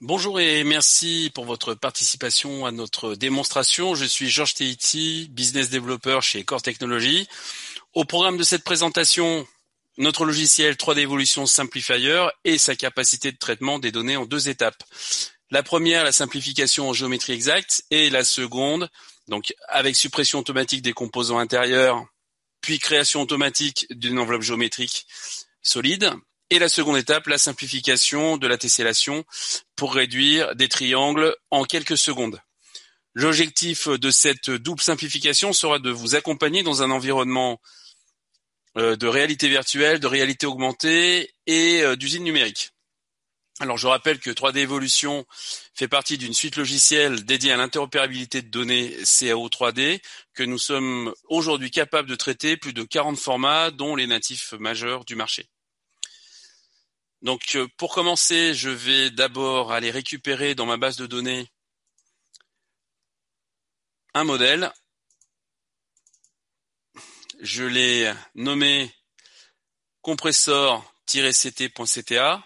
Bonjour et merci pour votre participation à notre démonstration. Je suis Georges Teiti, business developer chez Core Technologies. Au programme de cette présentation, notre logiciel 3D Evolution Simplifier et sa capacité de traitement des données en deux étapes. La première, la simplification en géométrie exacte, et la seconde, donc avec suppression automatique des composants intérieurs, puis création automatique d'une enveloppe géométrique solide. Et la seconde étape, la simplification de la tessellation pour réduire des triangles en quelques secondes. L'objectif de cette double simplification sera de vous accompagner dans un environnement de réalité virtuelle, de réalité augmentée et d'usine numérique. Alors je rappelle que 3D Evolution fait partie d'une suite logicielle dédiée à l'interopérabilité de données CAO 3D que nous sommes aujourd'hui capables de traiter plus de 40 formats, dont les natifs majeurs du marché. Donc pour commencer, je vais d'abord aller récupérer dans ma base de données un modèle. Je l'ai nommé compressor-ct.cta.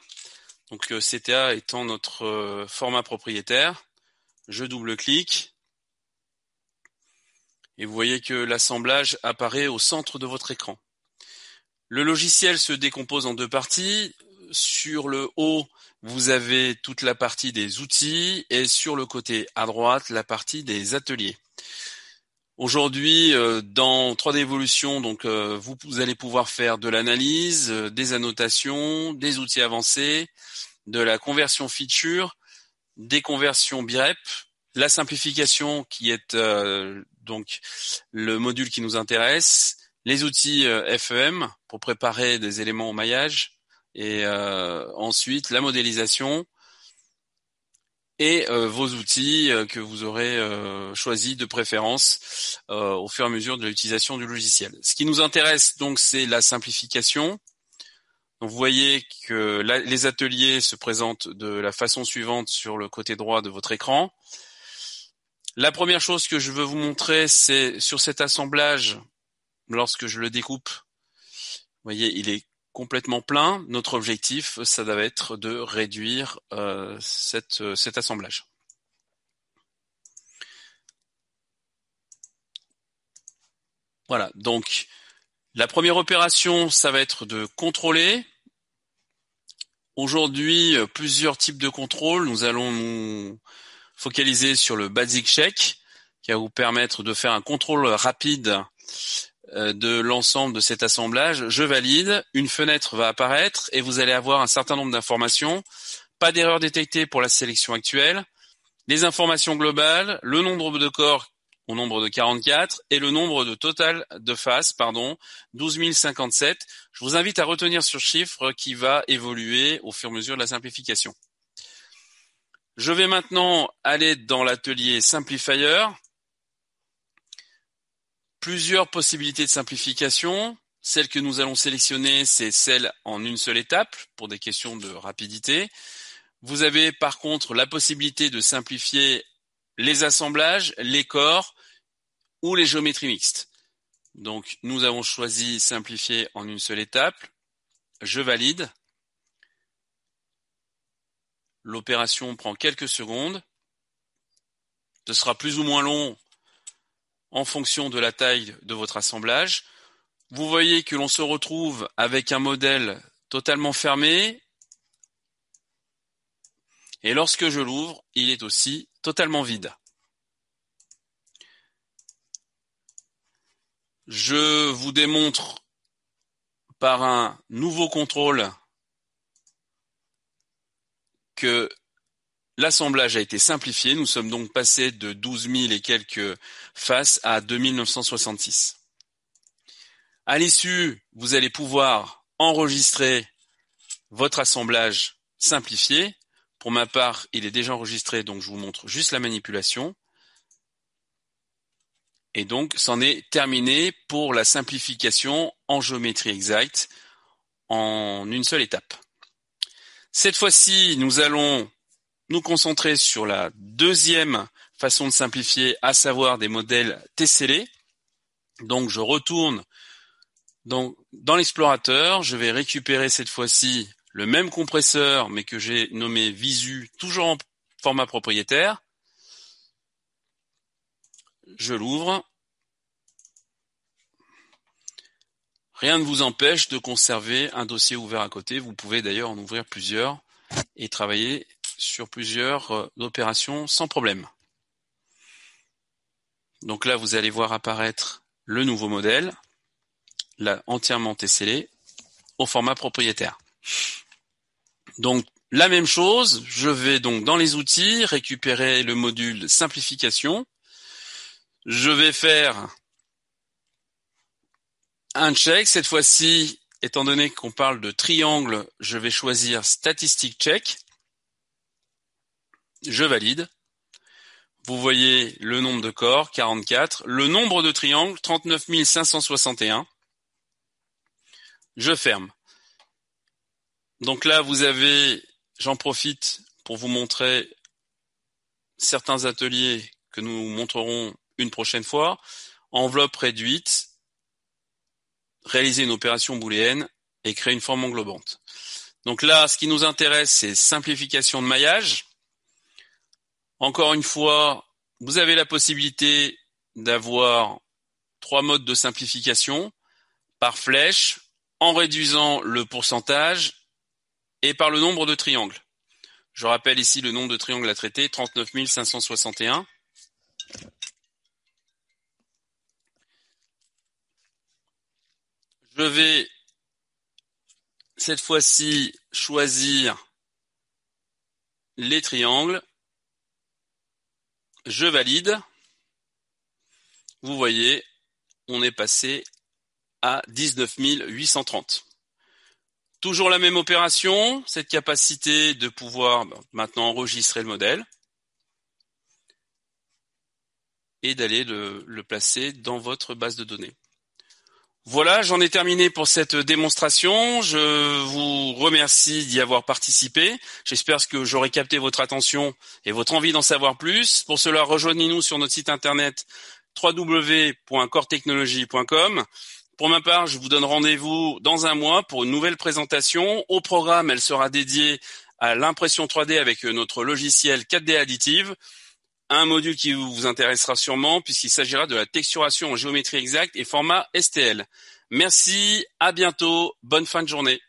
Donc CTA étant notre format propriétaire. Je double-clique. Et vous voyez que l'assemblage apparaît au centre de votre écran. Le logiciel se décompose en deux parties. Sur le haut, vous avez toute la partie des outils et sur le côté à droite, la partie des ateliers. Aujourd'hui, dans 3D Evolution, donc vous allez pouvoir faire de l'analyse, des annotations, des outils avancés, de la conversion feature, des conversions BIREP, la simplification qui est donc le module qui nous intéresse, les outils FEM pour préparer des éléments au maillage, et ensuite la modélisation et vos outils que vous aurez choisis de préférence au fur et à mesure de l'utilisation du logiciel. Ce qui nous intéresse donc, c'est la simplification. Donc, vous voyez que les ateliers se présentent de la façon suivante sur le côté droit de votre écran. La première chose que je veux vous montrer, c'est sur cet assemblage, lorsque je le découpe, vous voyez, il est complètement plein. Notre objectif, ça va être de réduire cet assemblage. Voilà, donc la première opération, ça va être de contrôler. Aujourd'hui, plusieurs types de contrôles. Nous allons nous focaliser sur le basic check, qui va vous permettre de faire un contrôle rapide de l'ensemble de cet assemblage. Je valide, une fenêtre va apparaître et vous allez avoir un certain nombre d'informations. Pas d'erreur détectée pour la sélection actuelle. Les informations globales, le nombre de corps au nombre de 44 et le nombre de total de faces, 12 057. Je vous invite à retenir ce chiffre qui va évoluer au fur et à mesure de la simplification. Je vais maintenant aller dans l'atelier Simplifier. Plusieurs possibilités de simplification. Celle que nous allons sélectionner, c'est celle en une seule étape pour des questions de rapidité. Vous avez par contre la possibilité de simplifier les assemblages, les corps ou les géométries mixtes. Donc nous avons choisi simplifier en une seule étape. Je valide. L'opération prend quelques secondes. Ce sera plus ou moins long en fonction de la taille de votre assemblage. Vous voyez que l'on se retrouve avec un modèle totalement fermé. Et lorsque je l'ouvre, il est aussi totalement vide. Je vous démontre par un nouveau contrôle que l'assemblage a été simplifié. Nous sommes donc passés de 12 000 et quelques faces à 2 966. À l'issue, vous allez pouvoir enregistrer votre assemblage simplifié. Pour ma part, il est déjà enregistré, donc je vous montre juste la manipulation. Et donc, c'en est terminé pour la simplification en géométrie exacte en une seule étape. Cette fois-ci, nous allons nous concentrer sur la deuxième façon de simplifier, à savoir des modèles tessellés. Donc, je retourne dans l'explorateur. Je vais récupérer cette fois-ci le même compresseur, mais que j'ai nommé Visu, toujours en format propriétaire. Je l'ouvre. Rien ne vous empêche de conserver un dossier ouvert à côté. Vous pouvez d'ailleurs en ouvrir plusieurs et travailler sur plusieurs opérations sans problème. Donc là, vous allez voir apparaître le nouveau modèle, là entièrement tessellé, au format propriétaire. Donc la même chose, je vais donc dans les outils récupérer le module simplification. Je vais faire un check. Cette fois-ci, étant donné qu'on parle de triangle, je vais choisir statistique check. Je valide. Vous voyez le nombre de corps, 44. Le nombre de triangles, 39 561. Je ferme. Donc là, vous avez, j'en profite pour vous montrer certains ateliers que nous montrerons une prochaine fois. Enveloppe réduite, réaliser une opération booléenne et créer une forme englobante. Donc là, ce qui nous intéresse, c'est simplification de maillage. Encore une fois, vous avez la possibilité d'avoir 3 modes de simplification par flèche, en réduisant le pourcentage et par le nombre de triangles. Je rappelle ici le nombre de triangles à traiter, 39 561. Je vais cette fois-ci choisir les triangles. Je valide. Vous voyez, on est passé à 19 830. Toujours la même opération, cette capacité de pouvoir maintenant enregistrer le modèle et d'aller le placer dans votre base de données. Voilà, j'en ai terminé pour cette démonstration. Je vous remercie d'y avoir participé. J'espère que j'aurai capté votre attention et votre envie d'en savoir plus. Pour cela, rejoignez-nous sur notre site internet www.coretechnologies.com. Pour ma part, je vous donne rendez-vous dans un mois pour une nouvelle présentation. Au programme, elle sera dédiée à l'impression 3D avec notre logiciel 4D Additive. Un module qui vous intéressera sûrement puisqu'il s'agira de la texturation en géométrie exacte et format STL. Merci, à bientôt, bonne fin de journée.